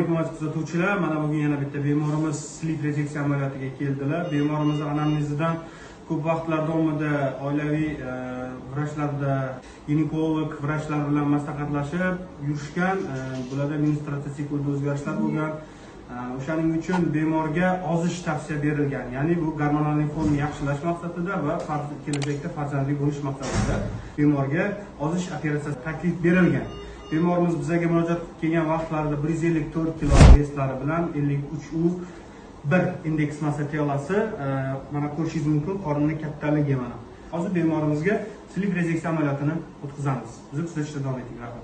alaykum aziz kuzatuvchilar. Mana bugun yana bitta bemorimiz slip rezeksiya amaliyatiga keldilar. Bemorimizni anamnezidan ko'p vaqtlar davomida oilaviy vrachlarda, ginekolog vrachlar bilan maslahatlashib yurishgan. Bularda administrativ siklda o'zgarishlar bo'lgan. O'shaning uchun bemorga ozish tavsiya berilgan. Ya'ni bu gormonal fonni yaxshilash maqsadida va kelajakda farzandli bo'lish maqsadida bemorga ozish operatsiyasi taklif berilgan. Bemorimiz bizga murojaat qilgan vaqtlarida 154 kg veslari bilan 53U1 indeks massa telasi, mana ko'rishingiz mumkin qorinning kattaligi mana. Hozir bemorimizga slip rezeksiya amaliyotini o'tkazamiz. Bizni kuzatishda davom eting. Rahmat.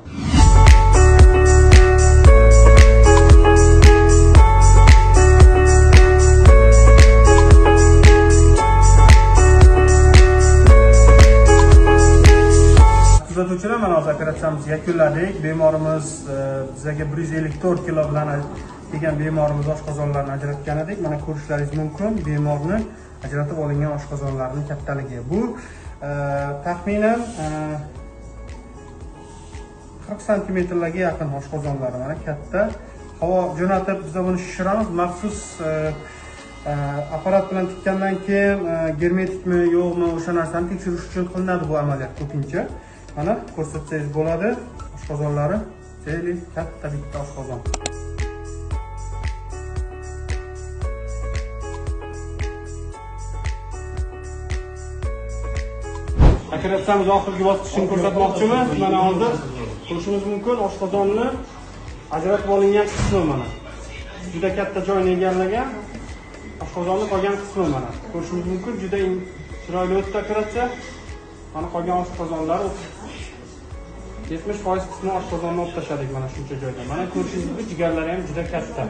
Kuzatuvchilar, mana hozir operatsiyamizni yakunladik. Bemorimiz bizga 154 kg bilan kelgan bemorimiz oshqozonlarini ajratgan edik. Mana ko'rishlaringiz mumkin bemorni ajratib olingan oshqozonlarining kattaligi. Bu taxminan 40 santimetrlarga yaqin oshqozonlari, mana katta. Havo jo'natib biz buni shishiramiz. Maxsus apparat bilan tikkandan keyin germetikmi, yo'qmi o'sha narsani tekshirish uchun qilinadi bu amaliyot ko'pincha. Mana ko'rsatsangiz bo'ladi. Oshqozonlari jayli katta bitta oshqozon. Operatsiyamiz oxirgi bosqichini ko'rsatmoqchiman. Mana hozir ko'rishimiz mumkin oshqozonni ajratib olingan qismi mana. Juda katta joyni egallagan oshqozonni qolgan qismi mana. Ko'rishimiz mumkin, juda chiroyli o'tdi operatsiya. Mana qolgan oshqozonlar 70% qismi oshqozonni olib tashladik mana shuncha joyda. Mana ko'rishingiz mumkin, jigarlari ham juda katta.